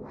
फुगे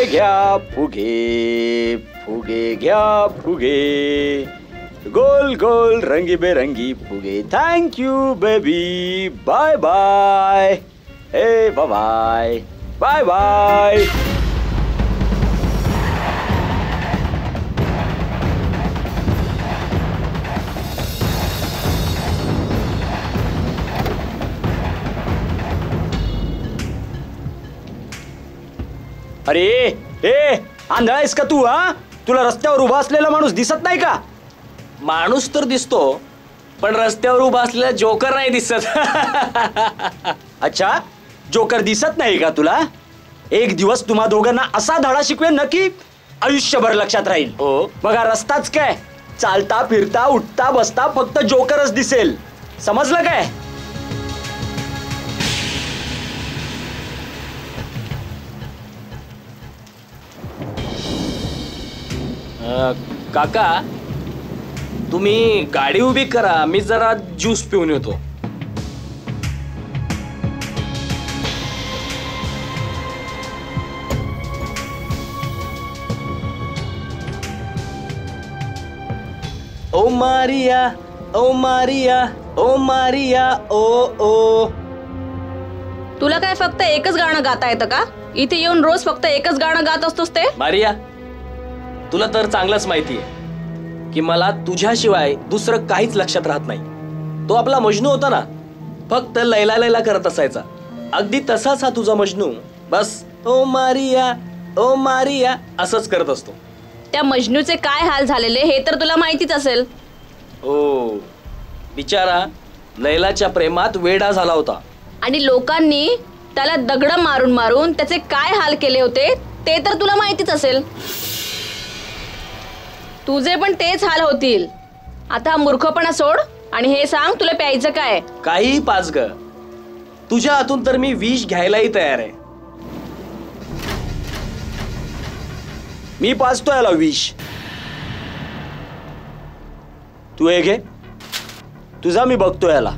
घ्या फुगे, फुगे घ्या फुगे, गोल गोल रंगीबेरंगी फुगे. Thank you baby. Bye bye. Hey bye bye bye. अरे ए आंधळा आहेस का तू? हा, तुला रस्त्यावर उभा असलेला माणूस दिसत नाही का? माणूस तर दिसतो, पण रस्त्यावर उभा असलेला जोकर नाही दिसत. अच्छा, जोकर दिसत नाही का तुला? एक दिवस तुम्हा दोघांना असा धडा शिकवेन ना की आयुष्यभर लक्षात राहील. हो, बघा रस्ताच काय, चालता फिरता उठता बसता फक्त जोकरच दिसेल. समजलं काय? काका तुम्ही गाडी उभी करा, मी जरा ज्यूस पिऊन येतो. ओ मारिया, ओ मारिया, ओ मारिया, ओ ओ. तुला काय फक्त एकच गाणं गाता येतं का? इथे येऊन रोज फक्त एकच गाणं गात असतोस ते? मारिया, तुला तर चांगलंच माहिती आहे की मला तुझ्याशिवाय दुसरं काहीच लक्षात राहत नाही. तो आपला मजनू होता ना, फक्त लैला लैला करत असायचा. अगदी तसाच हा तुझा मजनू, बस ओ मारिया, ओ मारिया असंच करत असतो. त्या मजनूचे काय हाल झालेले हे तर तुला माहितीच असेल. ओ बिचारा लैलाच्या प्रेमात वेडा झाला होता. आणि लोकांनी त्याला दगड मारून मारून त्याचे काय हाल केले होते ते तर तुला माहितीच असेल. तुझे पण तेच हाल होतील. आता मूर्खपणा सोड आणि हे सांग, तुला प्यायचं काय? काही पाच ग, तुझ्या हातून तर मी विष घ्यायलाही तयार आहे. मी पाजतो याला विष. तू हे घे, तुझा मी बघतो याला.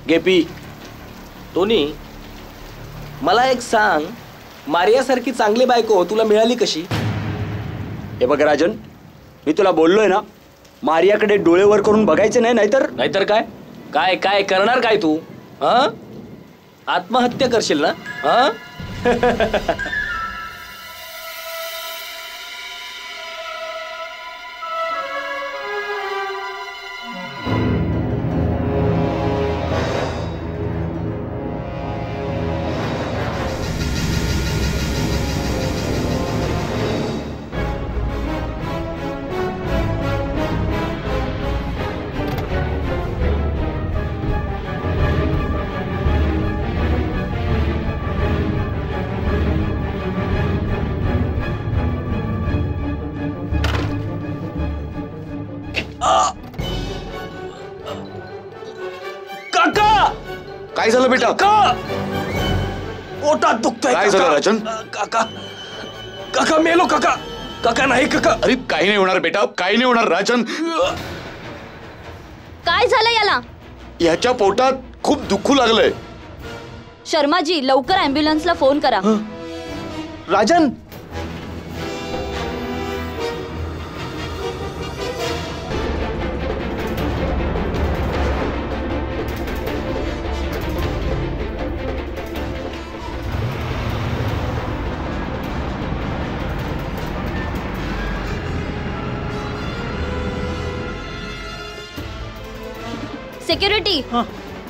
गेपी. टोनी, मला एक सांग, मारियासारखी चांगली बायको तुला मिळाली कशी? हे बघ राजन, मी तुला बोललोय ना, मारियाकडे डोळे वर करून बघायचे नाही. नाहीतर काय काय काय करणार काय तू? हा, आत्महत्या करशील ना? हा. काका, काय झालं बेटा? काका पोटात दुखतंय काय झालं, काका. राजन? काका काका मेलो काका. काका नाही काका. अरे काही नाही होणार बेटा, काही नाही होणार राजन. काय झालं याला? याच्या पोटात खूप दुखू लागलंय. शर्माजी लवकर ॲम्ब्युलन्सला फोन करा. राजन, सिक्युरिटी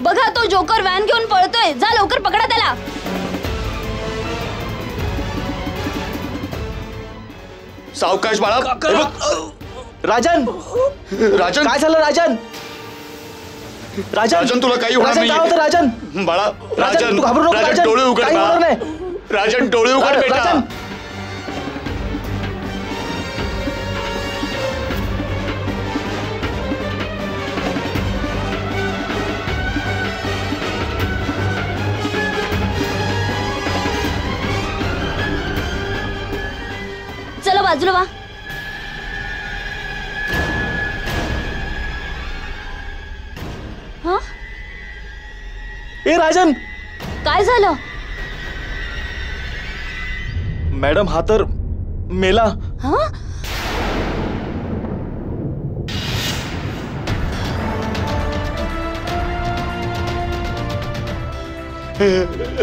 बघा, तो जोकर व्हॅन घेऊन पळतोय. जा लवकर पकडा त्याला. सावकाश बाळा. काका हे बघ, राजन, राजन, काय झालं राजन? राजन तुला काही होणार राजन, काय होतं नाही राजन? बाळा. राजन, तू घाबरू नको राजन राजन. डोळे उघड काही बाळा. होणार नाही. राजन डोळे उघड बेटा. राजन, चला बाजूला वा. हा, ए राजन, काय झालं? मॅडम हा तर मेला. हा,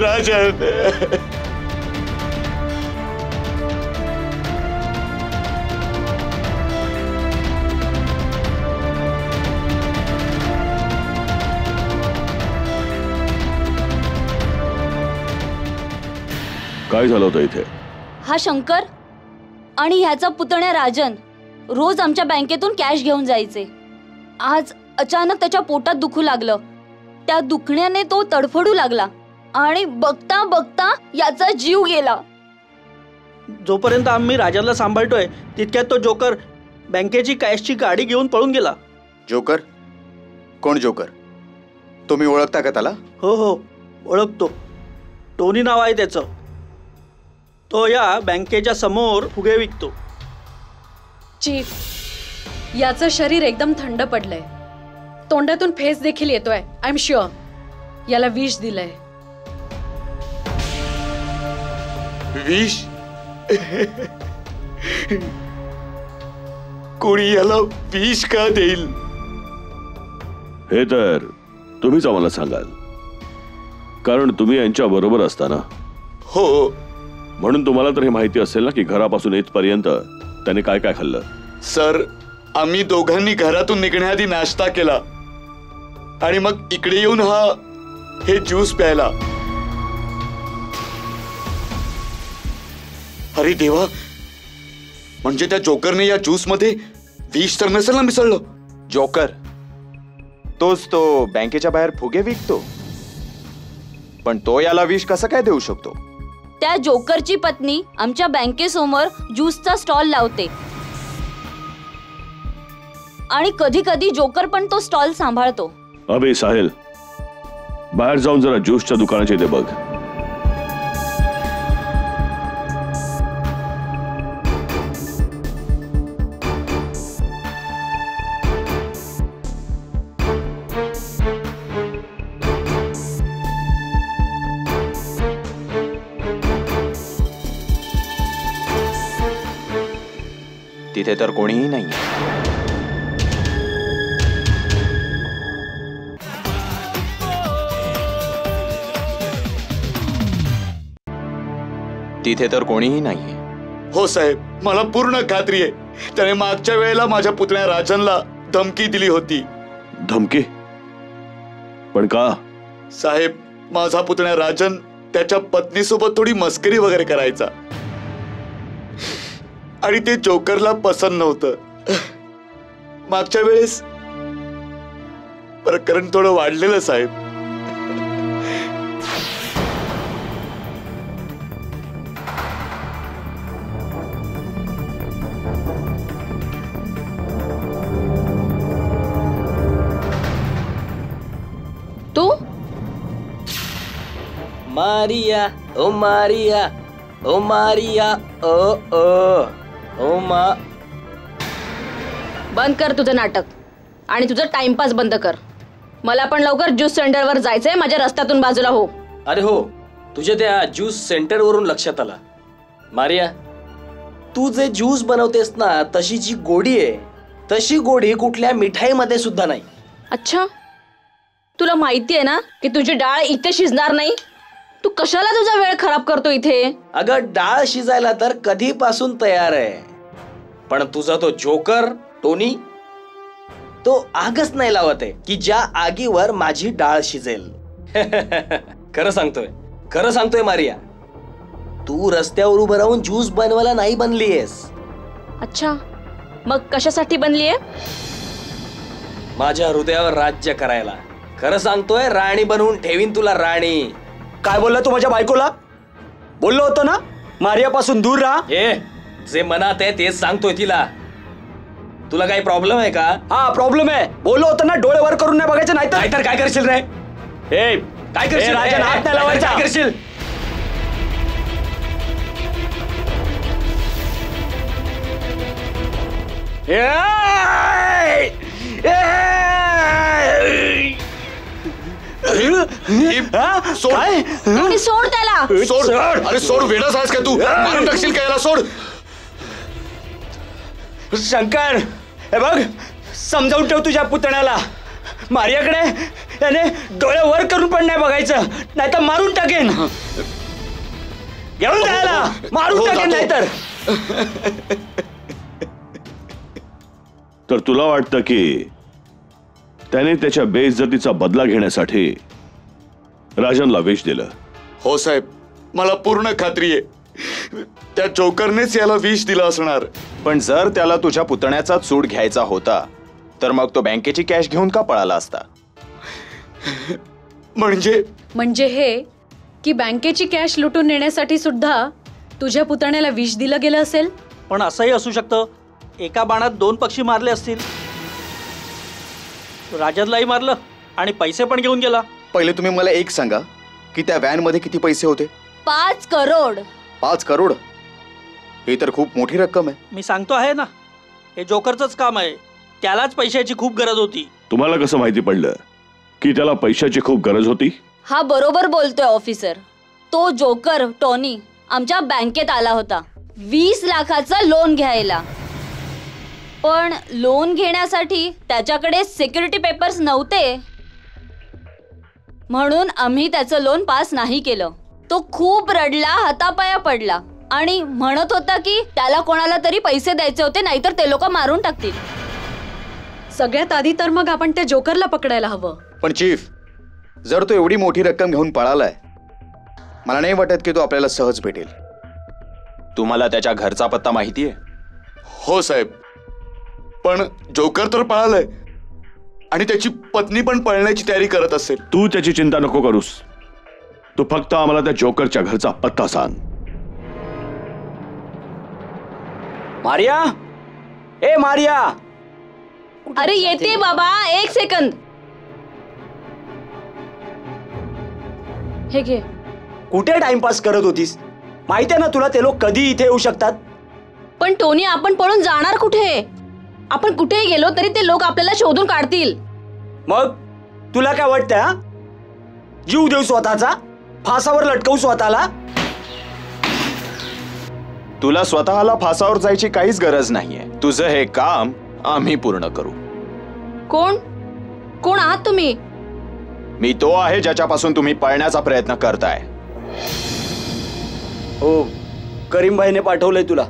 राजन, काय झालं होतं इथे? हा शंकर आणि ह्याचा पुतण्या राजन रोज आमच्या बँकेतून कॅश घेऊन जायचे. आज अचानक त्याच्या पोटात दुखू लागलं. त्या दुखण्याने तो तडफडू लागला आणि बघता बघता याचा जीव गेला. जोपर्यंत आम्ही राजनला सांभाळतोय तितक्यात तो जोकर बँकेची कॅशची गाडी घेऊन पळून गेला. जोकर? कोण जोकर? तुम्ही ओळखता का त्याला? हो हो, ओळखतो. टोनी नाव आहे त्याचं. तो या बँकेच्या समोर फुगे विकतो. चीफ, याचं शरीर एकदम थंड पडलंय. तोंडातून फेस देखील येतोय. आय एम शुअर याला विष दिलंय. विष? कोणी याला विष का देईल? हे तर तुम्हीच आम्हाला सांगाल, कारण तुम्ही यांच्या बरोबर असताना. हो म्हणून तुम्हाला तर हे माहिती असेल ना की घरापासून इथपर्यंत त्याने काय काय खाल्लं. सर, आम्ही दोघांनी घरातून निघण्याआधी नाश्ता केला आणि मग इकडे येऊन हे ज्यूस प्यायला. अरे देवा, म्हणजे त्या जोकरने या ज्यूस मध्ये विष तर नसेल ना मिसळलं? जोकर तोच तो बँकेच्या बाहेर फुगे विकतो, पण तो याला विष कसं काय देऊ शकतो? त्या जोकरची पत्नी आमच्या बँकेसमोर ज्यूसचा स्टॉल लावते आणि कधी कधी जोकर पण तो स्टॉल सांभाळतो. अबे साहिल, बाहेर जाऊन जरा ज्यूसच्या दुकानाच्या इथे बघ. तिथे तर कोणीही नाही. तिथे तर कोणीही नाहीये. हो साहेब, मला पूर्ण खात्री आहे त्याने मागच्या वेळेला माझ्या पुतण्या राजनला धमकी दिली होती. धमकी? पण का? साहेब, माझा पुतण्या राजन त्याच्या पत्नीसोबत थोडी मस्करी वगैरे करायचा आणि ते जोकरला पसंत नव्हतं. मागच्या वेळेस प्रकरण थोडं वाढलेलं साहेब. मा मारिया ओ मारिया ओ मारिया ओ ओ ओ मा. बंद कर तुझं नाटक आणि तुझं टाइमपास बंद कर. मला पण लवकर ज्यूस सेंटरवर जायचंय. माझ्या रस्त्यातून बाजूला हो. अरे हो, तुझ्या त्या ज्यूस सेंटरवरून लक्षात आला. मारिया, तू जे ज्यूस बनवतेस ना, तशी जी गोडी आहे तशी गोडी कुठल्या मिठाईमध्ये सुद्धा नाही. अच्छा, तुला माहिती आहे ना की तुझी डाळ इथे शिजणार नाही. तू कशाला तुझा वेळ खराब करतो इथे. अगं, डाळ शिजायला तर कधीपासून तयार आहे, पण तुझा तो जोकर टोनी तो आगच नाही लावत आहे की ज्या आगीवर माझी डाळ शिजेल. खरं सांगतोय मारिया, तू रस्त्यावर उभं राहून ज्यूस बनवायला नाही बनलीयस. अच्छा, मग कशासाठी बनलीये. माझ्या हृदयावर राज्य करायला. खरं सांगतोय, राणी बनवून ठेवीन तुला राणी. काय बोलला तू माझ्या बायकोला. बोललो होतो ना मारियापासून दूर राहा. जे मनात आहे तेच सांगतोय तिला. तुला काही प्रॉब्लेम आहे का. हा प्रॉब्लेम आहे. बोललो होतो ना डोळे वर करून नाही बघायचं. नाहीतर काय करशील रे. काय करशील. राजन, हात नाही लावायचा. काय करशील. काय टोनी, सोड त्याला. सोड. अरे सोड. वेडाच आहेस का तू. मारून टाकशील का याला. सोड. शंकर, हे बघ, समजावून ठेव तुझ्या पुतण्याला. मारियाकडे याने डोळे वर करून पण नाही बघायचं, नाहीतर मारून टाकेन. घेऊन जायला मारून टाकेन नाहीतर. तर तुला वाटतं की त्याने त्याच्या बेइज्जतीचा बदला घेण्यासाठी राजनला विष दिलं. हो साहेब, मला पूर्ण खात्री आहे त्या जोकरनेच याला विष दिलं असणार. पण जर त्याला तुझ्या पुतण्याचा सूड घ्यायचा होता तर मग तो बँकेची कॅश घेऊन का पळाला असता. म्हणजे हे की बँकेची कॅश लुटून नेण्यासाठी सुद्धा तुझ्या पुतण्याला विष दिलं गेलं असेल. पण असंही असू शकतं, एका बाणात 2 पक्षी मारले असतील. राजनलाही मारलं आणि पैसे पण घेऊन गेला. पहिले तुम्ही मला एक सांगा की त्या व्हॅन मध्ये किती पैसे होते. 5 करोड. 5 करोड. हे तर खूप मोठी रक्कम आहे. मी सांगतो आहे ना, हे जोकरचंच काम आहे. त्यालाच पैशाची खूप गरज होती. तुम्हाला कसं माहिती पडलं की त्याला पैशाची खूप गरज होती. हा बरोबर बोलतोय ऑफिसर. तो जोकर टोनी आमच्या बँकेत आला होता 20 लाखाचं लोन घ्यायला. पण लोन घेण्यासाठी त्याच्याकडे सिक्युरिटी पेपर्स नव्हते, म्हणून आम्ही त्याचं लोन पास नाही केलं. तो खूप रडला, हातापाया पडला आणि म्हणत होता की त्याला कोणाला तरी पैसे द्यायचे होते, नाहीतर ते लोक मारून टाकतील. सगळ्यात आधी तर मग आपण त्या जोकरला पकडायला हवं. पण चीफ, जर तो एवढी मोठी रक्कम घेऊन पळालाय, मला नाही वाटत की तो आपल्याला सहज भेटेल. तुम्हाला त्याच्या घरचा पत्ता माहितीये. हो साहेब, पण जोकर तर पळालाय आणि त्याची पत्नी पण पळण्याची तयारी करत असेल. तू त्याची चिंता नको करूस. तू फक्त आम्हाला त्या जोकरच्या घरचा पत्ता सांग. मारिया, ए मारिया. अरे येते बाबा, 1 सेकंद. हे घे. कुठे टाइमपास करत होतीस. माहिती आहे ना तुला ते लोक कधी इथे येऊ शकतात. पण टोनी, आपण पळून जाणार कुठे. आपण कुठेही गेलो तरी ते लोक आपल्याला शोधून काढतील. मग तुला काय वाटतं हा? जीव देऊ स्वतःचा, फासावर लटकवू स्वतःला. तुला स्वतःला फासावर जायची काहीच गरज नाहीये. तुझं हे काम आम्ही पूर्ण करू. कोण आहात तुम्ही. मी तो आहे ज्याच्यापासून तुम्ही पळण्याचा प्रयत्न करताय. हो, करीमभाईने पाठवलंय तुला.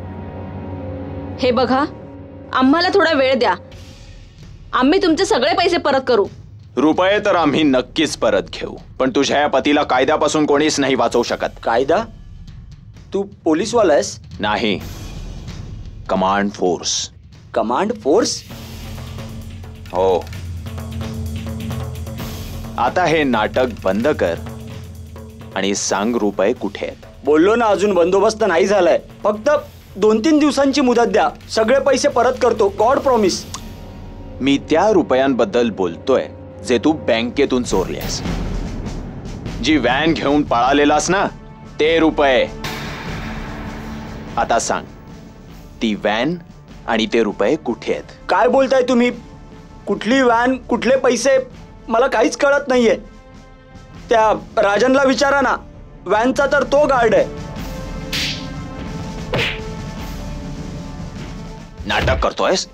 हे बघा, आम्हाला थोडा वेळ द्या. आम्ही तुमचे सगळे पैसे परत करू. रुपये तर आम्ही नक्कीच परत घेऊ, पण तुझ्या या पतीला कायद्यापासून कोणीच नाही वाचवू शकत. कायदा? तू पोलीसवाला आहेस? नाही, कमांड फोर्स. Command force? हो. आता हे नाटक बंद कर आणि सांग रुपये कुठे आहेत. बोललो ना, अजून बंदोबस्त नाही झालाय. फक्त 2-3 दिवसांची मुदत द्या, सगळे पैसे परत करतो. God promise. मी त्या रुपयांबद्दल बोलतोय जे तू बँकेतून चोरलेस. जी व्हॅन घेऊन पळालेलास ना ते रुपये. आता सांग, ती व्हॅन आणि ते रुपये कुठे आहेत? काय बोलताय तुम्ही? कुठली व्हॅन, कुठले पैसे, मला काहीच कळत नाहीये. त्या राजनला विचारा ना, व्हॅनचा तर तो गार्ड आहे. नाटक करतोयस?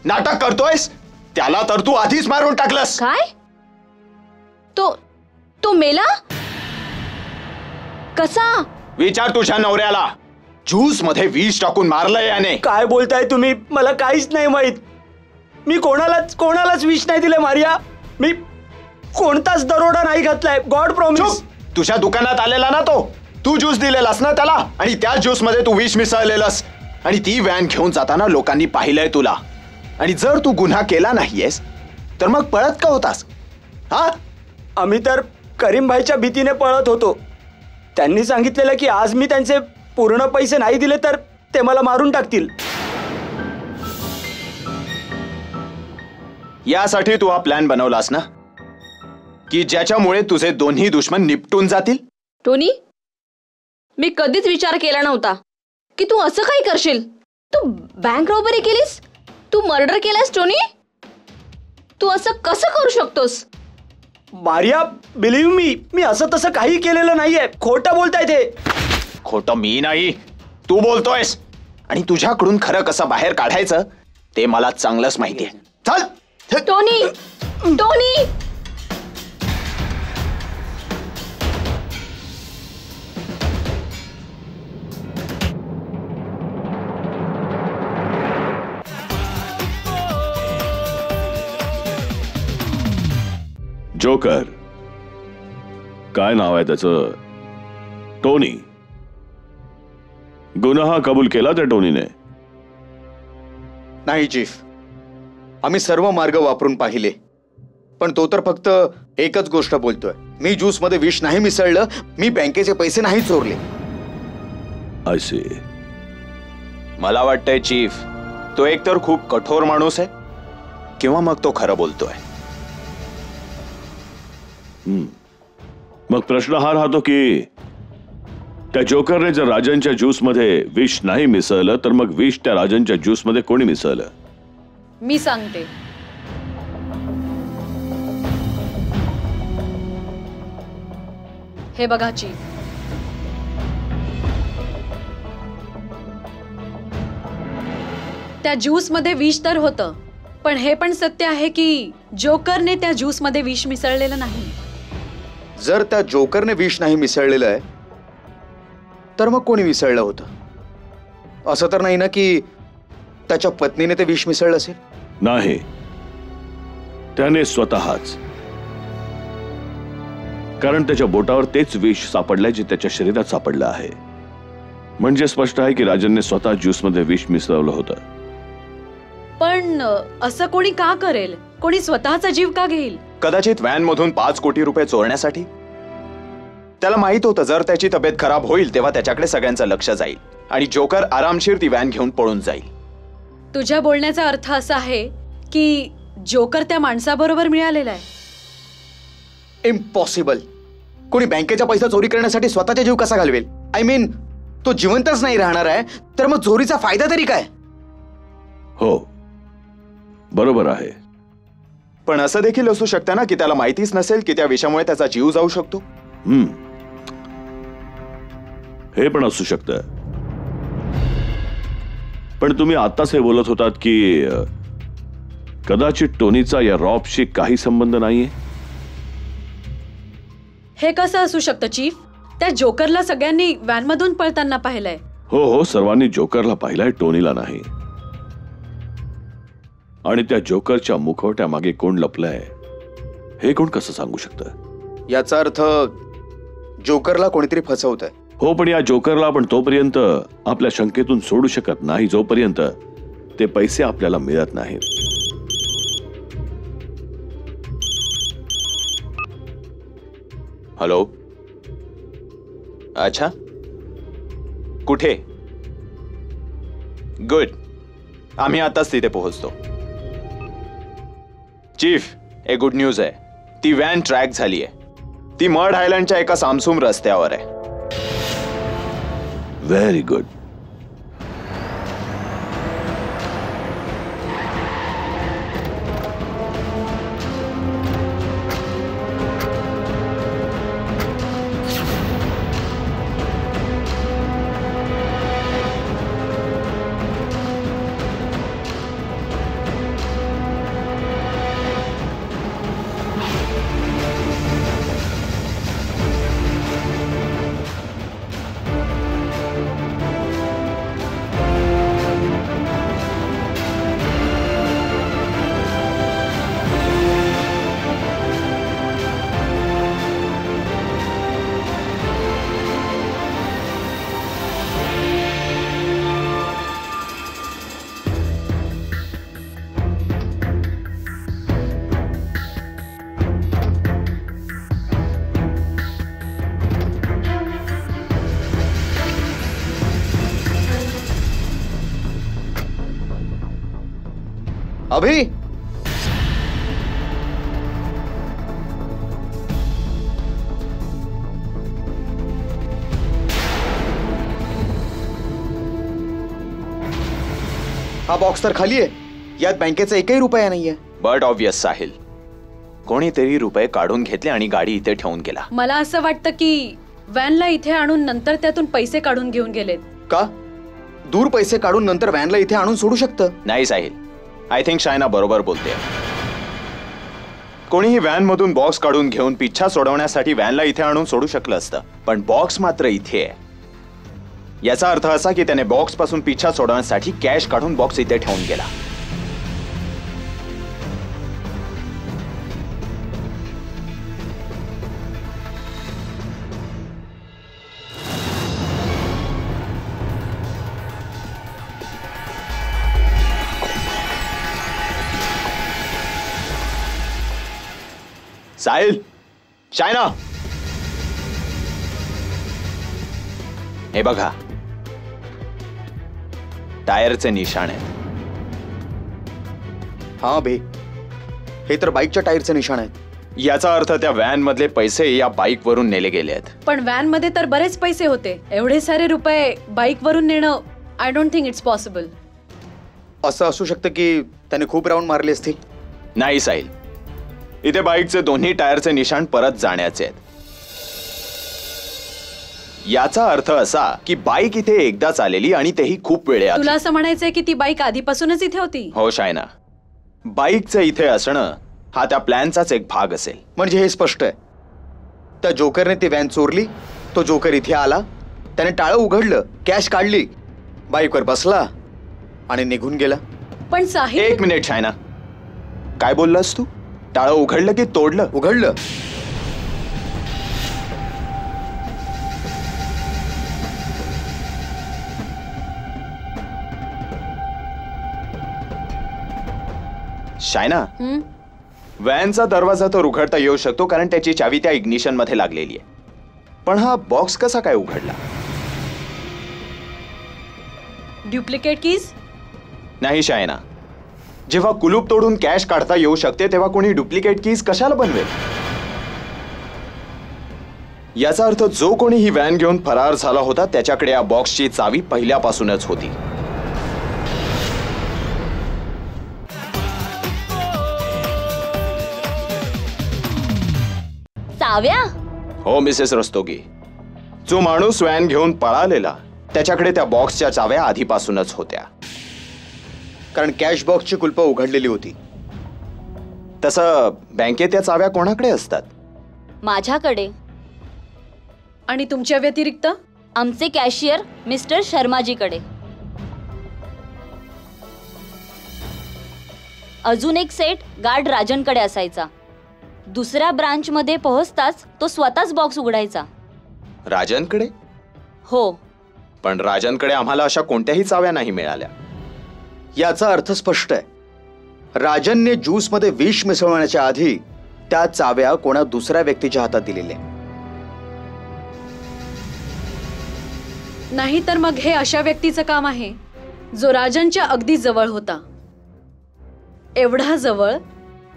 नाटक करतोयस? त्याला तर तू आधीच मारून टाकलंस. काय? तो मेला कसा? विचार तुझ्या नवऱ्याला. ज्यूस मध्ये विष टाकून मारलंय याने. काय बोलताय तुम्ही? मला काहीच नाही माहित. मी कोणालाच विष नाही दिले मारिया. मी कोणताच दरोडा नाही घातलाय. God promise. तुझ्या दुकानात आलेला ना तो, तू ज्यूस दिलेलास ना त्याला, आणि त्या ज्यूस मध्ये तू विष मिसळलेलंस. आणि ती व्हॅन घेऊन जाताना लोकांनी पाहिलंय तुला. आणि जर तू गुन्हा केला नाहीयेस तर मग पळत का होतास? हा, आम्ही तर करीमभाईच्या भीतीने पळत होतो. त्यांनी सांगितलेलं की आज मी त्यांचे पूर्ण पैसे नाही दिले तर ते मला मारून टाकतील. यासाठी तू हा प्लॅन बनवलास ना, की ज्याच्यामुळे तुझे दोन्ही दुश्मन निपटून जातील? टोनी, मी कधीच विचार केला नव्हता की तू असं काही करशील. तू बँक रॉबरी केलीस, तू मर्डर केलास. टोनी, तू असं कसं करू शकतोस? मारिया, बिलीव्ह मी असं तसं काही केलेलं नाहीये. खोटं बोलताय ते. खोटं मी नाही, तू बोलतोयस. आणि तुझ्याकडून खरं कसं बाहेर काढायचं ते मला चांगलंच माहितीये. चल. Tony, Tony. जोकर, काय नाव आहे त्याचं? टोनी. गुन्हा कबूल केला त्या टोनीने? नाही चीफ, आम्ही सर्व मार्ग वापरून पाहिले, पण तो तर फक्त एकच गोष्ट बोलतोय. मी ज्यूस मध्ये विष नाही मिसळलं, मी बँकेचे पैसे नाही चोरले. I see. मला वाटतंय चीफ, तो एकतर खूप कठोर माणूस आहे किंवा मग तो खरं बोलतोय. मग प्रश्न हा राहतो की त्या जोकरने जर राजनच्या ज्यूस मध्ये विष नाही मिसळलं तर मग विष त्या राजनच्या ज्यूस मध्ये कोणी मिसळलं? मी सांगते. हे बघा चीफ, त्या ज्यूस मध्ये विष तर होतं, पण हे पण सत्य आहे की जोकरने त्या ज्यूस मध्ये विष मिसळलेलं नाही. जर त्या जोकरने विष नाही मिसळलेलं आहे तर मग कोणी मिसळलं होतं? असं तर नाही ना की त्याच्या पत्नीने ते विष मिसळलं असेल? नाही, त्याने स्वतःच. कारण त्याच्या बोटावर तेच विष सापडलंय जे त्याच्या शरीरात सापडलं आहे. म्हणजे स्पष्ट आहे की राजनने स्वतः ज्यूस मध्ये विष मिसळलं होतं. पण असं कोणी का करेल? कोणी स्वतःचा जीव का घेईल? कदाचित व्हॅन मधून 5 कोटी रुपये चोरण्यासाठी. त्याला माहित होतं जर त्याची तब्येत खराब होईल तेव्हा त्याच्याकडे सगळ्यांचं लक्ष जाईल आणि जोकर आरामशीर ती व्हॅन घेऊन पळून जाईल. तुझ्या बोलण्याचा अर्थ असा आहे की जोकर त्या माणसाबरोबर मिळालेला आहे. इम्पॉसिबल. कोणी बँकेचा पैसा चोरी करण्यासाठी स्वतःचा जीव कसा घालवेल? आय मीन, तो जिवंतच नाही राहणार आहे तर मग चोरीचा फायदा तरी काय? हो, बरोबर आहे. पण असं देखील असू शकतं ना की त्याला माहितीच नसेल की त्या विषामुळे त्याचा जीव जाऊ शकतो. हे पण असू शकतं. पण तुम्ही आत्ताच हे बोलत होतात की कदाचित टोनीचा या रॉबशी काही संबंध नाहीये. हे कसं असू शकतं चीफ? त्या जोकरला सगळ्यांनी व्हॅन मधून पळताना पाहिलंय. हो, सर्वांनी जोकरला पाहिलंय, टोनीला नाही. आणि त्या जोकरच्या मुखवट्या मागे कोण लपलंय हे कोण कसं सांगू शकतं? याचा अर्थ जोकरला कोणीतरी फसवत आहे. हो, पण या जोकरला आपण तोपर्यंत आपल्या शंकेतून सोडू शकत नाही जोपर्यंत ते पैसे आपल्याला मिळत नाहीत. हॅलो. अच्छा, कुठे? गुड, आम्ही आताच तिथे पोहोचतो. चीफ, एक गुड न्यूज आहे. ती व्हॅन ट्रॅक झाली आहे. ती मड आयलंडच्या एका सामसूम रस्त्यावर आहे. Very good. अभि, हा बॉक्स तर खाली आहे. यात बँकेचा एकही रुपया नाहीये. बट ऑब्वियस साहिल, कोणीतरी रुपये काढून घेतले आणि गाडी इथे ठेवून गेला. मला असं वाटतं की व्हॅनला इथे आणून नंतर त्यातून पैसे काढून घेऊन गेलेत. का? दूर पैसे काढून नंतर व्हॅनला इथे आणून सोडू शकतं. नाही साहिल, आय थिंक शायना बरोबर बोलते. कोणीही व्हॅन मधून बॉक्स काढून घेऊन पिच्छा सोडवण्यासाठी व्हॅनला इथे आणून सोडू शकलं असतं, पण बॉक्स मात्र इथे आहे. याचा अर्थ असा की त्याने बॉक्स पासून पिच्छा सोडवण्यासाठी कॅश काढून बॉक्स इथे ठेवून गेला. साहिल, शायना, हे बघा, टायरचे निशाण आहेत. हा अभि, हे तर बाईकच्या टायरचे निशाण आहेत. याचा अर्थ त्या व्हॅन मधले पैसे या बाईक वरून नेले गेले आहेत. पण व्हॅन मध्ये तर बरेच पैसे होते. एवढे सारे रुपये बाईक वरून नेणं, I don't think it's possible. असं असू शकतं की त्याने खूप राऊंड मारले असतील. नाही साहिल, इथे बाईकचे दोन्ही टायरचे निशाण परत जाण्याचे आहेत. याचा अर्थ असा की बाईक इथे एकदाच आलेली आणि तेही खूप वेळेआधी. तुला असं म्हणायचंय की ती बाईक आधीपासूनच इथे होती? हो शायना, बाईकचं इथे असणं हा त्या प्लॅनचाच एक भाग असेल. म्हणजे हे स्पष्ट आहे, त्या जोकरने ती व्हॅन चोरली, तो जोकर इथे आला, त्याने टाळं उघडलं, कॅश काढली, बाईकवर बसला आणि निघून गेला. पण साहिल, एक मिनिट शायना, काय बोललास तू? टाळं उघडलं की तोडलं? उघडलं. शायना, व्हॅनचा दरवाजा तर उघडता येऊ शकतो कारण त्याची चावी त्या इग्निशन मध्ये लागलेली आहे, पण हा बॉक्स कसा काय उघडला? Duplicate keys? नाही शायना, जेव्हा कुलूप तोडून कॅश काढता येऊ शकते तेव्हा कोणी डुप्लिकेट कीज कशाला बनवेल? याचा अर्थ जो कोणी ही व्हॅन घेऊन फरार झाला होता त्याच्याकडे या बॉक्सची चावी पहिल्यापासूनच होती. चाव्या? हो मिसेस रस्तोगी, जो माणूस व्हॅन घेऊन पळालेला त्याच्याकडे त्या बॉक्सच्या चाव्या आधीपासूनच होत्या. कारण कॅश बॉक्सची कुलपं उघडलेली होती. तसं बँकेत त्या चाव्या कोणाकडे असतात? माझ्याकडे. आणि तुमच्या व्यतिरिक्त? आमचे कॅशियर मिस्टर शर्माजीकडे. अजून एक सेट गार्ड राजनकडे असायचा. दुसऱ्या ब्रांच मध्ये पोहोचताच तो स्वतःच बॉक्स उघडायचा. राजनकडे? हो. पण राजनकडे आम्हाला अशा कोणत्याही चाव्या नाही मिळाल्या. याचा अर्थ स्पष्ट आहे, राजनने ज्यूस मध्ये विष मिसळण्याच्या आधी त्या चाव्या कोणा दुसऱ्या व्यक्तीच्या हातात दिलेल्या. नाही तर मग हे अशा व्यक्तीचं काम आहे जो राजनच्या अगदी जवळ होता. एवढा जवळ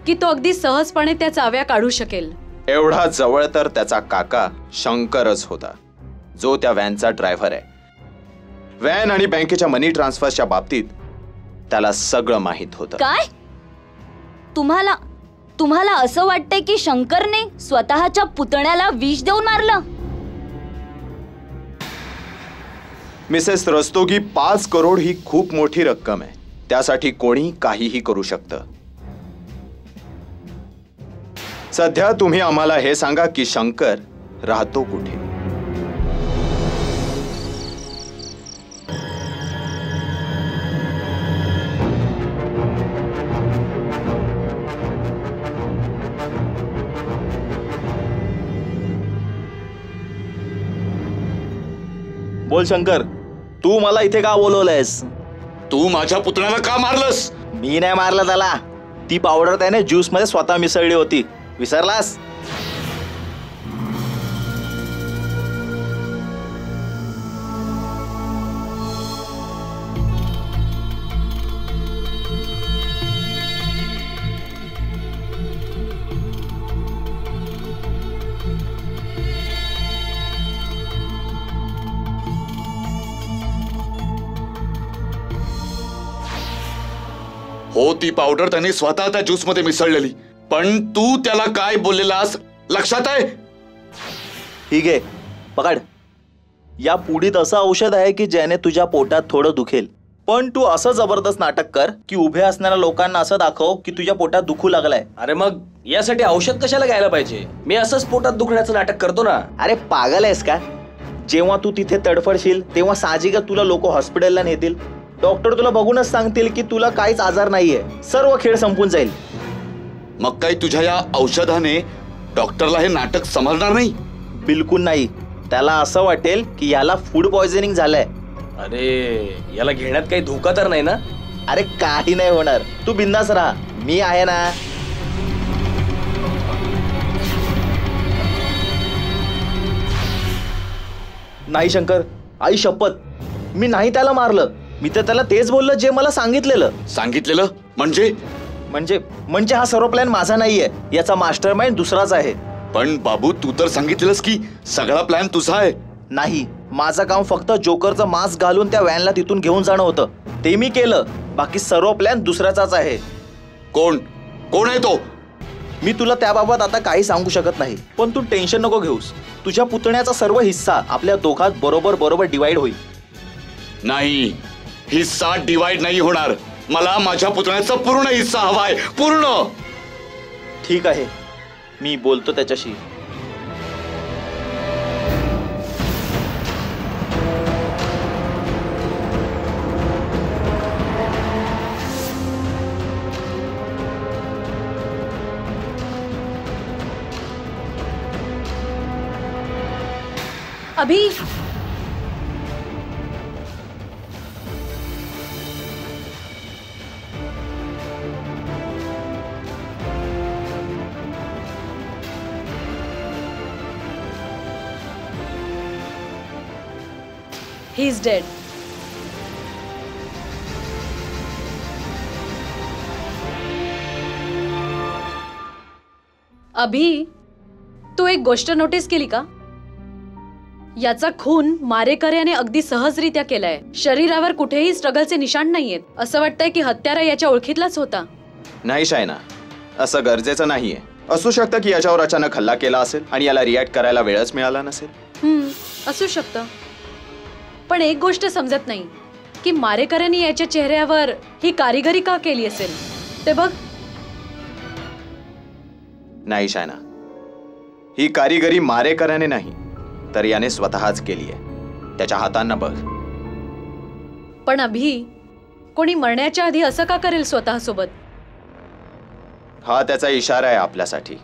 की तो अगदी सहजपणे त्या चाव्या काढू शकेल. एवढा जवळ तर त्याचा काका शंकरच होता, जो त्या व्हॅनचा ड्रायव्हर आहे. व्हॅन आणि बँकेच्या मनी ट्रान्सफरच्या बाबतीत त्याला सगळं माहित होतं. काय तुम्हाला असं वाटतंय की शंकरने स्वतःच्या पुतण्याला विष देऊन मारलं? मिसेस रस्तोगी, 5 करोड ही खूप मोठी रक्कम आहे. त्यासाठी कोणी काहीही करू शकतं. सध्या तुम्ही आम्हाला हे सांगा की शंकर राहतो कुठे? बोल शंकर, तू मला इथे का बोलवलंयस? तू माझ्या पुतण्याला का मारलंस? मी नाही मारलं त्याला. ती पावडर त्याने ज्यूस मध्ये स्वतः मिसळली होती. विसरलास? हो, ती पावडर त्याने स्वतः त्या ज्यूस मध्ये मिसळलेली. पण तू त्याला काय बोललेलास लक्षात आहे? ठीक आहे, पकड. या पुडीत असं औषध आहे की ज्याने तुझ्या पोटात थोडं दुखेल. पण तू असं जबरदस्त नाटक कर की उभे असणाऱ्या लोकांना असं दाखव की तुझ्या पोटात दुखू लागलाय. अरे मग यासाठी औषध कशाला घ्यायला पाहिजे? मी असंच पोटात दुखण्याचं नाटक करतो ना. अरे पागल आहेस का? जेव्हा तू तिथे तडफडशील तेव्हा साहजिकच तुला लोक हॉस्पिटलला नेतील. डॉक्टर तुला बघूनच सांगतील की तुला काहीच आजार नाहीये. सर्व खेळ संपून जाईल. मग काही तुझ्या या औषधाने डॉक्टरला हे नाटक समजणार नाही? बिलकुल नाही. त्याला असं वाटेल की याला फूड पॉइझनिंग झालंय. अरे याला घेण्यात काही धोका तर नाही ना? अरे काही नाही होणार. तू बिंदास राहा, मी आहे ना. नाही शंकर, आई शपथ, मी नाही त्याला मारलं. मी तर त्याला तेच बोललो जे मला सांगितलेलं. सांगितलेलं म्हणजे? म्हणजे हा सर्व प्लॅन माझा नाहीये. याचा मास्टर माइंड दुसराच आहे. पण बाबू, तू तर सांगितलेलंस की सगळा प्लॅन तुझा आहे. नाही, माझं काम फक्त जोकरचं मास्क घालून त्या व्हॅनला तिथून घेऊन जाणं होतं. ते मी केलं. बाकी सर्व प्लॅन दुसऱ्याचाच आहे. कोण आहे तो? मी तुला त्याबाबत आता काही सांगू शकत नाही. पण तू टेन्शन नको घेऊस. तुझ्या पुतण्याचा सर्व हिस्सा आपल्या दोघात बरोबर डिवाइड होईल. नाही, हिस्सा डिवाइड नाही होणार. मला माझ्या पुतण्याचा पूर्ण हिस्सा हवाय, पूर्ण. ठीक आहे, मी बोलतो त्याच्याशी. अभी He's dead. अभी तू एक गोष्ट नोटीस केली का? याचा खून मारेकरी याने अगदी सहजरित्या केलाय. शरीरावर कुठेही स्ट्रगलचे निशाण नाहीयेत. असं वाटतंय की हत्यारा याच्या ओळखीतलाच होता. नाही शायना, असं गरजेचं नाहीये. असू शकतं की याच्यावर अचानक हल्ला केला असेल आणि याला रिॲक्ट करायला वेळच मिळाला नसेल. असू शकतं. पण एक गोष्ट समजत नाही की मारेकऱ्यांनी याच्या चेहऱ्यावर ही कारिगरी का केली असेल. ते बघ. नाही शायना, ही कारिगरी मारेकऱ्याने नाही तर याने स्वतःच केली आहे. त्याच्या हातांना बघ. पण अभी कोणी मरण्याच्या आधी असं का करेल स्वतःसोबत? हा त्याचा इशारा आहे आपल्यासाठी.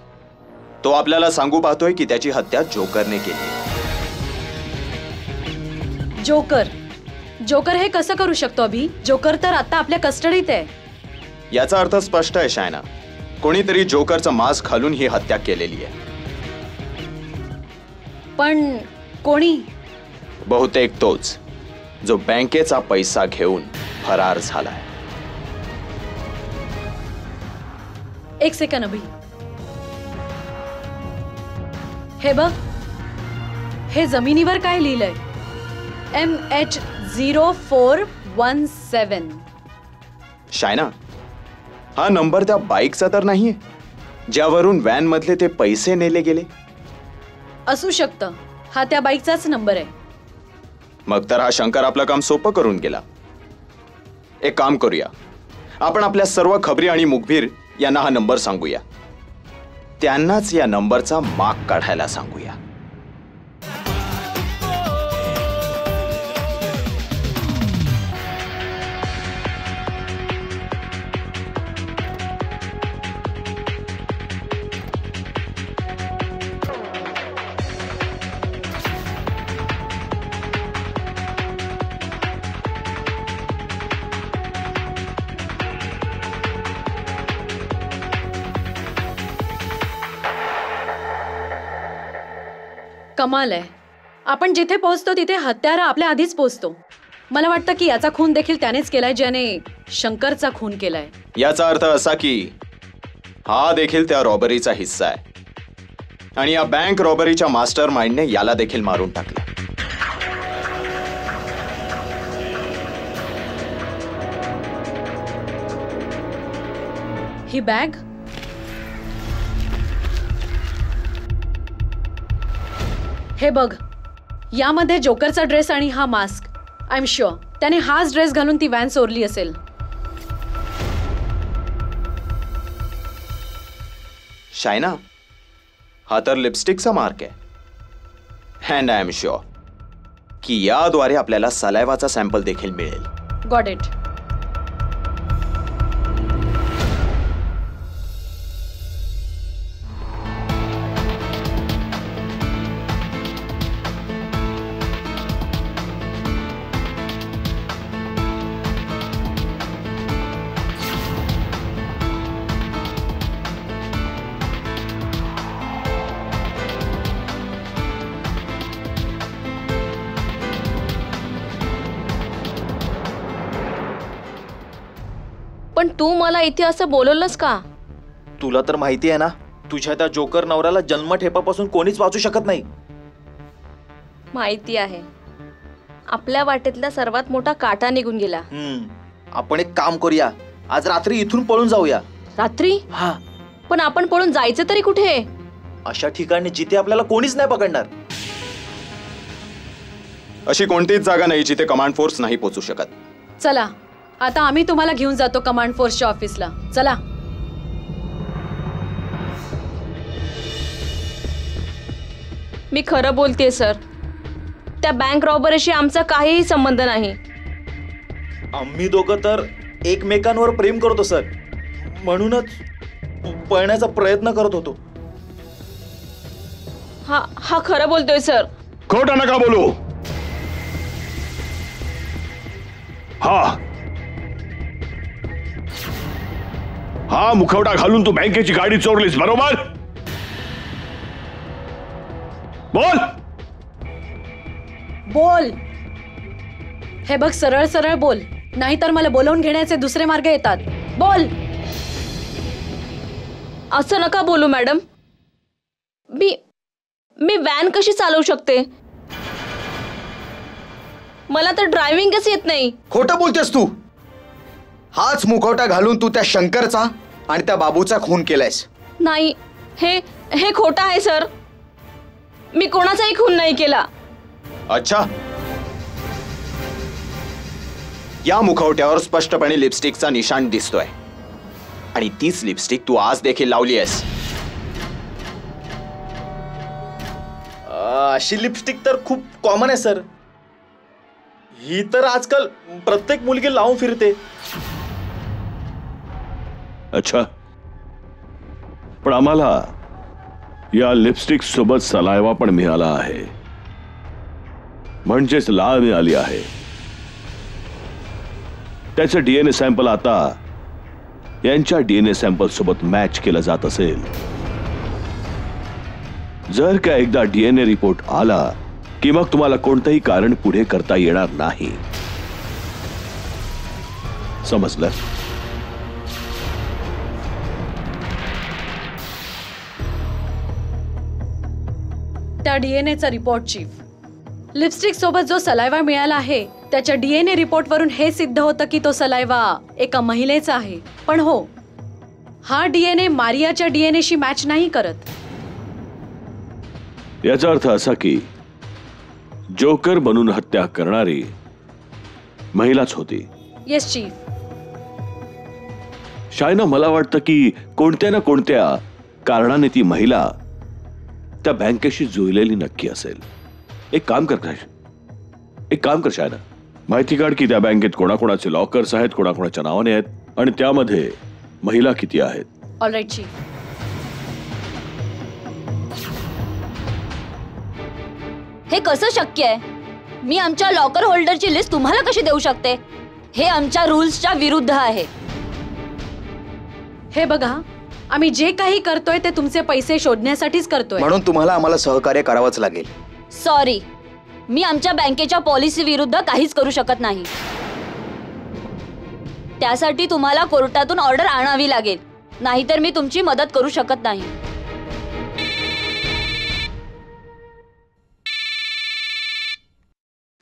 तो आपल्याला सांगू पाहतोय की त्याची हत्या जोकरने केली. जोकर हे कसं करू शकतो अभी? जोकर तर आता आपल्या कस्टडीत आहे. याचा अर्थ स्पष्ट आहे शायना. कोणीतरी जोकरचं मास्क घालून ही हत्या केलेली आहे. पण कोणी? बहुतेक तोच जो बँकेचा पैसा घेऊन फरार झालाय. एक सेकंड अभी. हे बघ, हे जमिनीवर काय लिहिलंय? MH0417. शायना, हा नंबर त्या बाईकचा तर नाहीये ज्यावरून व्हॅन मधले ते पैसे नेले गेले? असू शकतं, हा त्या बाईकचाच नंबर आहे. मग तर हा शंकर आपलं काम सोपं करून गेला. एक काम करूया, आपण आपल्या सर्व खबरी आणि मुखबीर यांना हा नंबर सांगूया. त्यांनाच या नंबरचा माग काढायला सांगूया. कमाल आहे, आपण जिथे पोहोचतो तिथे हत्यारा आपल्या आधीच पोहोचतो. मला वाटतं की याचा खून देखील त्यानेच केलाय ज्याने शंकरचा खून केलाय. याचा अर्थ असा की हा देखील त्या रॉबरीचा हिस्सा आहे आणि या बँक रॉबरीच्या मास्टर माइंडने याला देखील मारून टाकलं. ही बॅग, हे बघ, यामध्ये जोकरचा ड्रेस आणि हा मास्क. आय एम शुअर त्याने हाच ड्रेस घालून ती व्हॅन चोरली असेल. शायना, हा तर लिपस्टिकचा मार्क आहे. अँड आय एम शुअर की याद्वारे आपल्याला सलायवाचा सॅम्पल देखील मिळेल. Got it. पण तू मला इथे असं बोलवलंस का? तुला तर माहिती आहे ना, तुझ्या त्या जोकर नवऱ्याला जन्मठेपापासून कोणीच वाचू शकत नाही. माहिती आहे. आपल्या वाटेतला सर्वात मोठा काटा निघून गेला. आपण एक काम करूया, आज रात्री इथून पळून जाऊया. रात्री? हा. पण आपण पळून जायचं तरी कुठे? अशा ठिकाणी जिथे आपल्याला कोणीच नाही पकडणार. अशी कोणतीच जागा नाही जिथे कमांड फोर्स नाही पोहोचू शकत. चला, आता आम्ही तुम्हाला घेऊन जातो कमांड फोर्सच्या ऑफिसला. चला. मी खरं बोलतेय सर, त्या बँक रॉबरीशी आमचा काहीही संबंध नाही. आम्ही दोघं तर एकमेकांवर प्रेम करतो सर, म्हणूनच पळण्याचा प्रयत्न करत होतो. हा खरं बोलतोय सर. खोटा नका बोलू. हा मुखवटा घालून तू बँकेची गाडी चोरलीस, बरोबर? बोल बोल. हे बघ, सरळ सरळ बोल, नाहीतर मला बोलवून घेण्याचे दुसरे मार्ग येतात. बोल. असं नका बोलू मॅडम. मी व्हॅन कशी चालवू शकते? मला तर ड्रायव्हिंगच येत नाही. खोटं बोलतेस तू. हाच मुखवटा घालून तू त्या शंकरचा आणि त्या बाबूचा खून केलायस. नाही, हे खोटं आहे सर. मी कोणाचाही खून नाही केला. अच्छा, या मुखवट्यावर स्पष्टपणे लिपस्टिकचा निशाण दिसतोय आणि तीच लिपस्टिक तू आज देखील लावली आहेस. अशी लिपस्टिक तर खूप कॉमन आहे सर. ही तर आजकाल प्रत्येक मुलगी लावून फिरते. अच्छा, पण आम्हाला या लिपस्टिक सोबत सलायवा पण मिळाला आहे, म्हणजेच लाळ मिळाली आहे. त्याचं डीएनए सॅम्पल आता यांच्या डीएनए सॅम्पल सोबत मॅच केलं जात असेल. जर का एकदा डीएनए रिपोर्ट आला की मग तुम्हाला कोणतंही कारण पुढे करता येणार नाही. समजलं? त्या डीएनएचा रिपोर्ट चीफ. लिपस्टिक सोबत जो सलायवा मिळाला आहे त्याच्या डीएनए रिपोर्ट वरून हे सिद्ध होतं की तो सलायवा एका महिलेचा आहे. पण हो, हा डीएनए मारियाच्या डीएनएशी मॅच नाही करत. याचा अर्थ असा की जोकर बनून हत्या करणारी महिलाच होती. Yes chief. शायना, मला वाटतं की कोणत्या ना कोणत्या कारणाने ती महिला त्या बँकेशी जुळलेली नक्की असेल. एक काम कर शायना, माहिती काढ की त्या बँकेत कोणाकोणाचे लॉकर्स आहेत, कोणाकोणाच्या नावाने आहेत, आणि त्यामध्ये महिला किती आहेत. All right chief. हे कसं शक्य आहे? मी आमच्या लॉकर होल्डरची लिस्ट तुम्हाला कशी देऊ शकते? हे आमच्या रूल्सच्या विरुद्ध आहे. हे बघा, आम्ही जे काही करतोय ते तुमचे पैसे शोधण्यासाठीच करतोय. म्हणून तुम्हाला आम्हाला सहकार्य करावंच लागेल. सॉरी, मी आमच्या बँकेच्या पॉलिसी विरुद्ध काहीच करू शकत नाही. त्यासाठी तुम्हाला कोर्टातून ऑर्डर आणावी लागेल, नाहीतर मी तुमची मदत करू शकत नाही.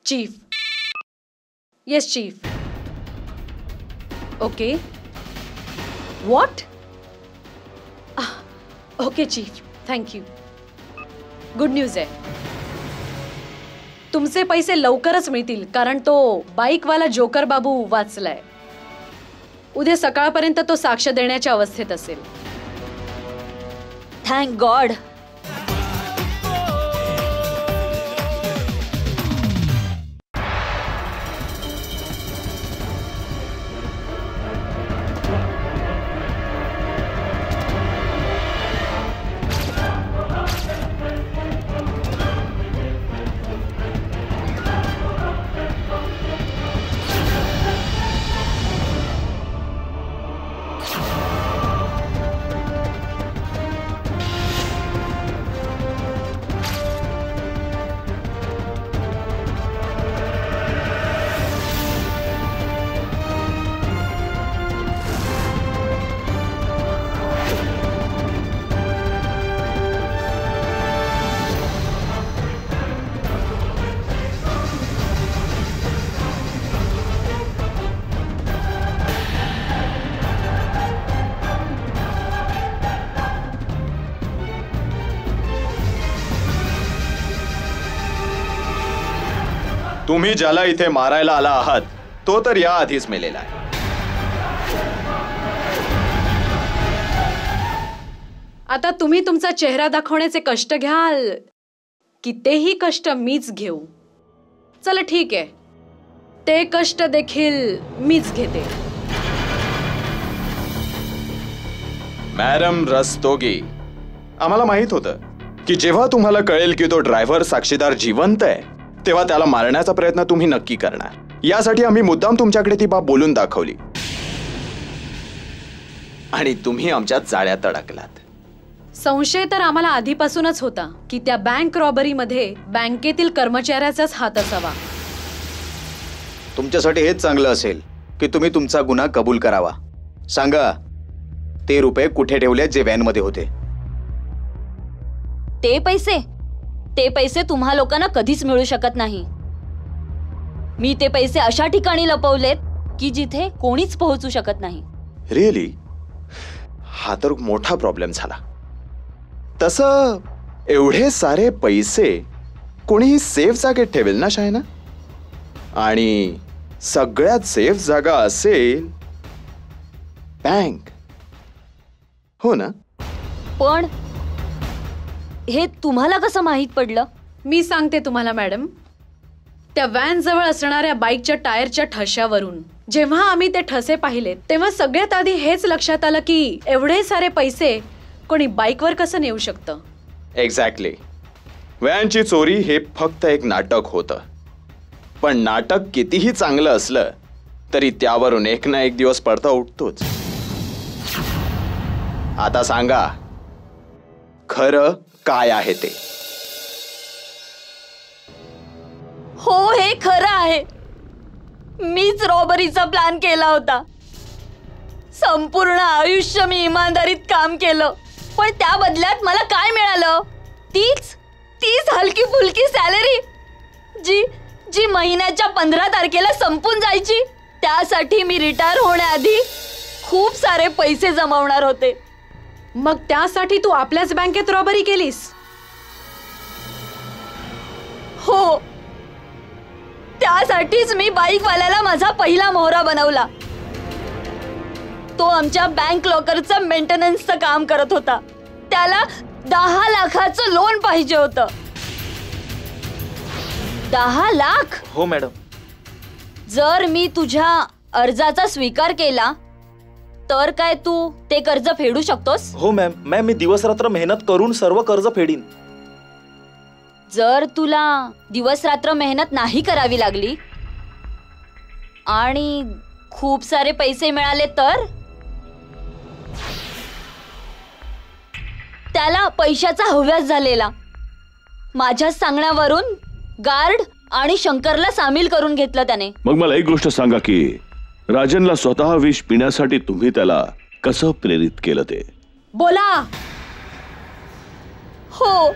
Chief. Yes chief. Okay. What? Okay chief, thank you. Good news आहे. तुमचे पैसे लवकरच मिळतील, कारण तो बाईकवाला जोकर बाबू वाचलाय. उद्या सकाळपर्यंत तो साक्ष देण्याच्या अवस्थेत असेल. Thank God. तुम्ही ज्याला इथे मारायला आला आहात तो तर या आधीच मेलेला आहे. आता तुम्ही तुमचा चेहरा दाखवण्याचे कष्ट घ्याल की तेही कष्ट मीच घेऊ? चला ठीक आहे, ते कष्ट देखील मीच घेते. मॅडम रस्तोगी, आम्हाला माहित होतं की जेव्हा तुम्हाला कळेल की तो ड्रायव्हर साक्षीदार जिवंत आहे तेव्हा त्याला मारण्याचा प्रयत्न तुम्ही नक्की करणार. यासाठी आम्ही मुद्दाम तुमच्याकडे ती बाब बोलून दाखवली आणि तुम्ही आमच्या जाळ्यात अडकलात. संशय तर आम्हाला आधीपासूनच होता की त्या बँक रॉबरीमध्ये बँकेतील कर्मचाऱ्याचाच हात असावा. तुमच्यासाठी हेच चांगलं असेल की तुम्ही तुमचा गुन्हा कबूल करावा. सांगा, ते रुपये कुठे ठेवले जे व्हॅनमध्ये होते? ते पैसे तुम्हा लोकांना कधीच मिळू शकत नाही. मी ते पैसे अशा ठिकाणी लपवलेत की जिथे कोणीच पोहोचू शकत नाही. रिअली? हा तर मोठा प्रॉब्लेम झाला. तसं एवढे सारे पैसे कोणीही सेफ जागेत ठेवेल ना शायना? आणि सगळ्यात सेफ जागा असेल बँक, हो ना? पण हे तुम्हाला कसं माहित पडलं? मी सांगते तुम्हाला मॅडम. त्या व्हॅन जवळ असणाऱ्या बाईकच्या टायरच्या ठश्यावरून जेव्हा आम्ही ते ठसे पाहिले तेव्हा सगळ्यात आधी हेच लक्षात आलं की एवढे सारे पैसे कोणी बाईकवर कसं नेऊ शकतं. एक्झॅक्टली. व्हॅनची चोरी हे फक्त एक नाटक होतं, पण नाटक कितीही चांगलं असलं तरी त्यावरून एक ना एक दिवस पडता उठतोच. आता सांगा, खरं काय आहे ते? हो, हे खरं आहे. मीच रॉबरीचा प्लॅन केला होता. संपूर्ण आयुष्य मी इमानदारीत काम केलं, पण त्या बदल्यात मला काय मिळालं? तीच तीच हलकी फुलकी सॅलरी जी जी महिन्याच्या 15 तारखेला संपून जायची, त्यासाठी मी रिटायर होण्याआधी खूप सारे पैसे जमवणार होते. मग त्यासाठी तू आपल्याच बँकेत रॉबरी केलीस? हो, त्यासाठीच मी बाईकवाल्याला माझा पहिला मोहरा बनवला. तो आमच्या बँक लॉकरचं मेंटेनन्सचं काम करत होता. त्याला 10 लाखाचं लोन पाहिजे होतं. 10 लाख? हो मॅडम. जर मी तुझ्या अर्जाचा स्वीकार केला तर काय तू ते कर्ज फेडू शकतोस? हो मॅम. मी दिवस रात्र मेहनत करून सर्व कर्ज फेडीन. जर तुला दिवस रात्र मेहनत नाही करावी लागली आणि खूप सारे पैसे मिळाले तर? त्याला पैशाचा हव्यास झालेला. माझ्या सांगण्यावरून गार्ड आणि शंकरला सामील करून घेतलं त्याने. मग मला एक गोष्ट सांगा की राजनला स्वतः विष पिण्यासाठी तुम्ही त्याला कसं प्रेरित केलं ते? बोला. हो,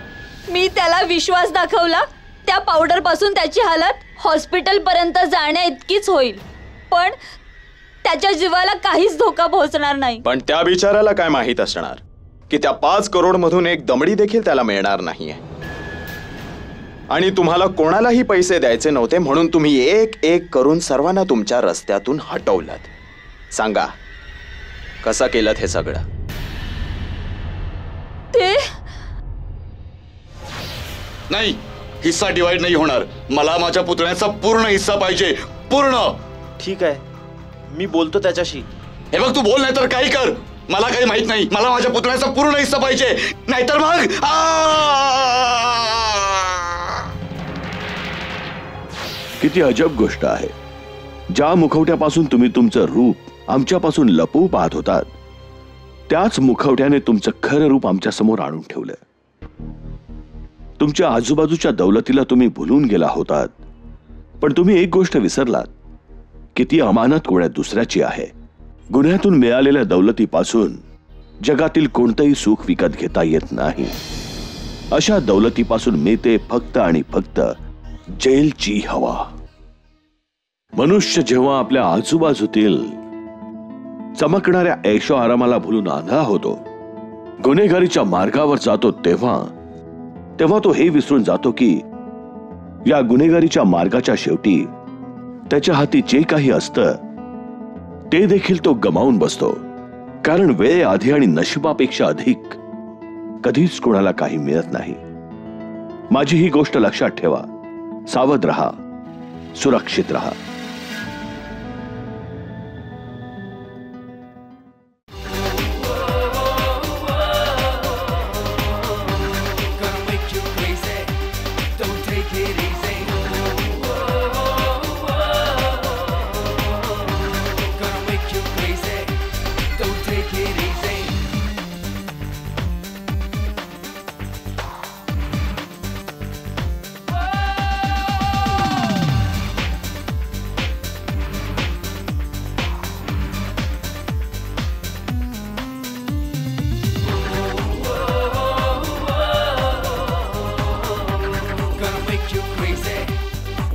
मी त्याला विश्वास दाखवला. त्या पावडर पासून त्याची हालत हॉस्पिटल पर्यंत जाण्या इतकीच होईल, पण त्याच्या जीवाला काहीच धोका पोहोचणार नाही. पण त्या बिचाराला काय माहित असणार की त्या 5 करोड मधून एक दमडी देखील त्याला मिळणार नाहीये. आणि तुम्हाला कोणालाही पैसे द्यायचे नव्हते म्हणून तुम्ही एक एक करून सर्वांना तुमच्या रस्त्यातून हटवलं. सांगा कसं केलं हे सगळं? ते नाही, हिस्सा डिवाइड नाही होणार. मला माझ्या पुतण्याचा पूर्ण हिस्सा पाहिजे, पूर्ण. ठीक आहे, मी बोलतो त्याच्याशी. हे बघ, तू बोल नाही तर काही कर, मला काही माहित नाही. मला माझ्या पुतण्याचा पूर्ण हिस्सा पाहिजे, नाहीतर मग किती अजब गोष्ट आहे. ज्या मुखवट्यापासून तुम्ही तुमचं रूप आमच्यापासून लपवू पाहत होतात, त्याच मुखवट्याने तुमचं खरं रूप आमच्या समोर आणून ठेवलं. तुमच्या आजूबाजूच्या दौलतीला तुम्ही भुलून गेला होतात, पण तुम्ही एक गोष्ट विसरलात की ती अमानत कोण्या दुसऱ्याची आहे. गुन्ह्यातून मिळालेल्या दौलतीपासून जगातील कोणतंही सुख विकत घेता येत नाही. अशा दौलतीपासून मिळते फक्त आणि फक्त जेलची हवा. मनुष्य जेव्हा आपल्या आजूबाजूतील चमकणाऱ्या ऐशो आरामाला भुलून आंधळा होतो, गुन्हेगारीच्या मार्गावर जातो, तेव्हा तो हे विसरून जातो की या गुन्हेगारीच्या मार्गाच्या शेवटी त्याच्या हाती जे काही असतं ते देखील तो गमावून बसतो. कारण वेळेआधी आणि नशिबापेक्षा अधिक कधीच कोणाला काही मिळत नाही. माझी ही गोष्ट लक्षात ठेवा. सावध रहा, सुरक्षित रहा.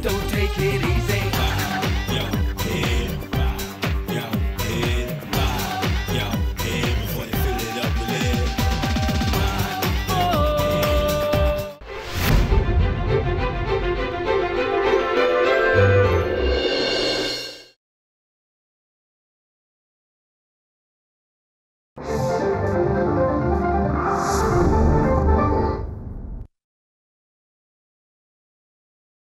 Don't take it easy.